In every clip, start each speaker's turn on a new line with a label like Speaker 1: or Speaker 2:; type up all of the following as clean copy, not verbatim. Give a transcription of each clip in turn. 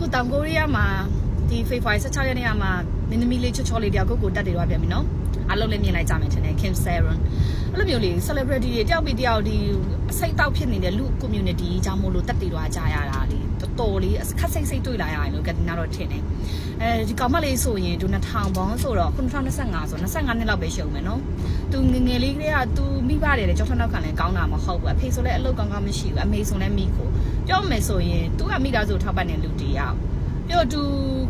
Speaker 1: အခုတောင်ကိုရီးယားမှာဒီဖေဖော်ဝါရီ16ရက်နေ့မှာမင်းသမီးလေးချောချောလေးတယောက်ကိုတက်တယ်တော့ပြန်ပြီနော်အားလုံးလည်းမြင်လိုက်ကြမယ်ထင်တယ် Kim Saeron အဲ့လိုမျိုးလေး celebrity တွေတယောက်ပြီးတယောက်ဒီအစိတ်တောက်ဖြစ်နေတဲ့လူ community ကြောင့်မို့လို့တက်တယ်တော့ကြားရတာလေတော်လေးခက်စိတ်စိတ်တွေ့လာရတယ်လို့ကတင်တော့ထင်တယ်အဲဒီကောင်မလေးဆိုရင်သူ2000ပေါင်းဆိုတော့2025ဆို25နှစ်လောက်ပဲရှုံမယ်နော်သူငငယ်လေးကလေးကသူမိဘတွေလည်းကြောက်ထနောက်ခံလည်းကောင်းတာမဟုတ်ဘူးအဖေဆိုလည်းအလုပ်ကောင်းကောင်းမရှိဘူးအမေဆိုလည်းမိကိုပြောမယ်ဆိုရင်သူကမိသားစုထောက်ပံ့တဲ့လူတယောက်ပြီးတော့သူ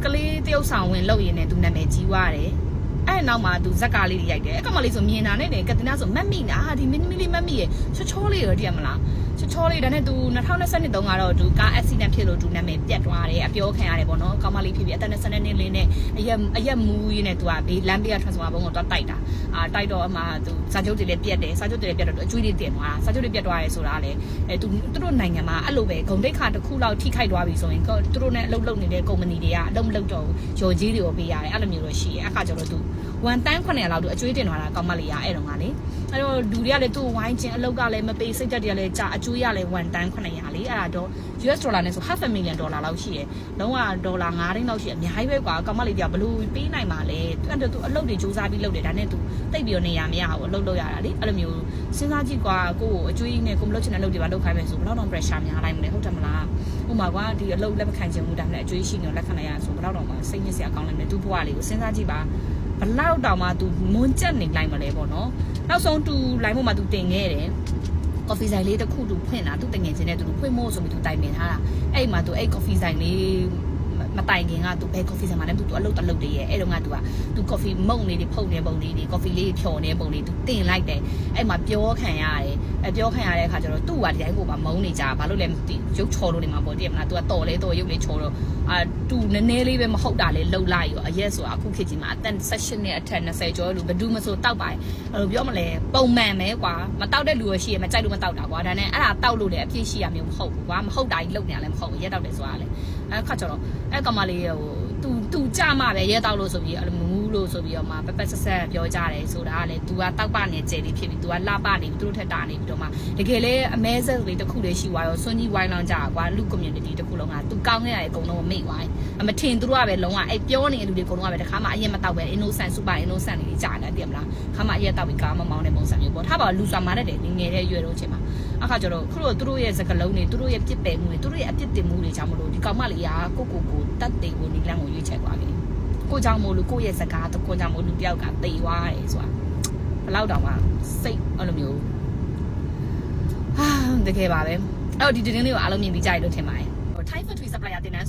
Speaker 1: ကလေးတယောက်ဆောင်ဝင်လုပ်ရင်းနဲ့သူနာမည်ကြီးွားတယ်အဲ့နောက်မှာသူဇက်ကားလေးတွေရိုက်တယ်အဲ့ကောင်မလေးဆိုမြင်တာနဲ့ကတင်နာဆိုမက်မိနာဒီမင်းသမီးလေးမက်မိရဲ့ချောချောလေးရောတည်ရမလားချောလေးဒါနဲ့သူ2022တုန်းကတော့သူကား accident ဖြစ်လို့သူနာမည်ပြတ်သွားတယ်အပြောခံရတယ်ပေါ့နော်ကောင်မလေးဖြစ်ပြီးအသက်22နှစ်လေးနဲ့အရက်မူးရင်းနဲ့သူကဘေးလမ်းဘေးက transformer ဘုံကိုသွားတိုက်တာတိုက်တော့အမှသူစာချုပ်တွေလည်းပြတ်တယ်စာချုပ်တွေလည်းပြတ်တော့အကျွေးတွေတင်သွားစာချုပ်တွေပြတ်သွားရဲဆိုတာလေသူတို့နိုင်ငံမှာအဲ့လိုပဲဂုံတိတ်ခါတစ်ခုလောက်ထိခိုက်သွားပြီဆိုရင်သူတို့နဲ့အလုပ်လုပ်နေတဲ့ကုမ္ပဏီတွေကအလုပ်မလုပ်တော့ရော်ကြီးတွေကိုပေးရတယ်အဲ့လိုမျိုးတော့ရှိရဲအခါကျတော့သူ1တန်း900လောက်သူအကျွေးတင်သွားတာကောင်မလေးရအဲ့တော့ကလေအဲ့တော့လူတွေကလည်းသူ့ဝိုင်းချင်းအလုပ်ကလည်းမပေးစိတ်တက်တွေကလည်းကြာအကျွေးရလည်း1တန်း900လေအဲ့ဒါတော့ US ဒေါ်လာနဲ့ဆို$500,000လောက်ရှိတယ်လုံးဝဒေါ်လာ9သိန်းလောက်ရှိတယ်အများကြီးပဲကွာကောင်မလေးကဘလို့ပေးနိုင်ပါလဲသူအလုပ်တွေစူးစမ်းပြီးလုပ်တယ်ဒါနဲ့သူတိတ်ပြီးတော့နေရမရဘူးအလုပ်လုပ်ရတာလေအဲ့လိုမျိုးစဉ်းစားကြည့်ကွာကိုကိုအကျွေးနဲ့ကိုမလုပ်ချင်တဲ့လုပ်တွေပါလုပ်ခိုင်းမယ်ဆိုဘယ်တော့ pressure များလိုက်မလဲဟုတ်တယ်မလားဥပမာကွာဒီအလုပ်လက်မခံချင်ဘူးဒါနဲ့အကျွေးရှိနေလက်ခံလိုက်ရဆိုဘယ်တော့မှစိတ်ညစ်စရာကောင်းလိုက်မယ်သူ့ဘဝလေးကိုစဉ်းစားကြည့်ပါဘလောက်တောင်မှသူမွန်းကျက်နေလိုက်မလဲပေါ့နော်နောက်ဆုံးသူလိုင်းပေါ်မှာသူတင်ခဲ့တယ်ကော်ဖီဆိုင်လေးတစ်ခုသူဖွင့်တာသူတငယ်ချင်းနဲ့သူဖွင့်မို့ဆိုပြီးသူတိုင်ပင်ထားတာအဲ့မှာသူအဲ့ကော်ဖီဆိုင်လေးမတိုင်ခင်ကသူဘယ်ကော်ဖီဆိုင်မှာလဲသူအလုပ်တလုပ်တည်းရဲ့အဲ့တော့ကသူကော်ဖီမုန့်လေးတွေဖုန်နေပုံလေးတွေကော်ဖီလေးဖြော်နေပုံလေးသူတင်လိုက်တယ်အဲ့မှာပြောခံရတယ်ပြောခံရတဲ့အခါကျတော့သူ့ကဒီတိုင်းကိုပါမုန်းနေကြဘာလို့လဲမသိရုပ်ချော်လို့နေမှာပေါ့တည်မလားသူကတော်လဲတော်ရုပ်လေးချော်တော့သူနည်းနည်းလေးပဲမဟုတ်တာလေလှုပ်လိုက်ရောအရက်ဆိုတာအခုခေတ်ကြီးမှာအသက်16နဲ့အထက်20ကျော်လို့ဘယ်သူမှဆိုတောက်ပါအဲ့လိုပြောမလဲပုံမှန်ပဲကွာမတောက်တဲ့လူရရှိရမကြိုက်လို့မတောက်တာကွာဒါနဲ့အဲ့ဒါတောက်လို့လည်းအပြည့်ရှိရမျိုးမဟုတ်ဘူးကွာမဟုတ်တာကြီးလှုပ်နေရလည်းမဟုတ်ဘူးရက်တောက်တယ်ဆိုတာလေအဲ့ခါကျတော့အဲ့ကောင်မလေးဟိုသူကြမှာပဲရက်တောက်လို့ဆိုပြီးအဲ့လိုမူးလို့ဆိုပြီးတော့မှပက်ဆက်ဆက်ပြောကြတယ်ဆိုတာကလေ तू ကတောက်ပနေကျဲလေးဖြစ်ပြီး तू ကလှပနေပြီးသူတို့ထက်တာနေပြီးတော့မှတကယ်လေအမဲဆက်လေးတစ်ခုလေးရှိသွားရောစွန့်ကြီးဝိုင်းလောင်းကြကွာလူ community တစ်ခုလုံးက तू ကောင်းခဲ့ရတယ်အကုန်လုံးမိတ်သွားတယ်မထင်သူတို့ကပဲလုံးဝအဲ့ပြောနေတဲ့လူတွေအကုန်လုံးကပဲတခါမှအရင်မတောက်ပဲ innocent super innocent လေးကြာနေတယ်မလားခါမှအရင်တောက်ပြီးကားမမောင်းတဲ့ပုံစံမျိုးပေါ့ထားပါလူစွာမာတဲ့ငယ်တဲ့ရွယ်တော့ချိန်မှာအခါကျတော့ခုတော့သူတို့ရဲ့စကလုံးတွေသူတို့ရဲ့ပြစ်ပယ်မှုတွေသူတို့ရဲ့အပြစ်တင်မှုတွေကြောင့်မလို့ဒီကောင်မလေးကကိုတတ်တယ်ကိုနီလန်းကိုရွေးချယ်သွားပြီကိုကြောင့်မို့လို့ကိုရဲ့စကားကိုကြောင့်မို့လူတယောက်ကတိတ်သွားတယ်ဆိုတာဘလောက်တောင်မှစိတ်အဲ့လိုမျိုးတကယ်ပါပဲအဲ့တော့ဒီတင်းလေးကိုအားလုံးမြင်ပြီးကြရလို့ထင်ပါတယ် Thai Factory Supplier တင်တန်း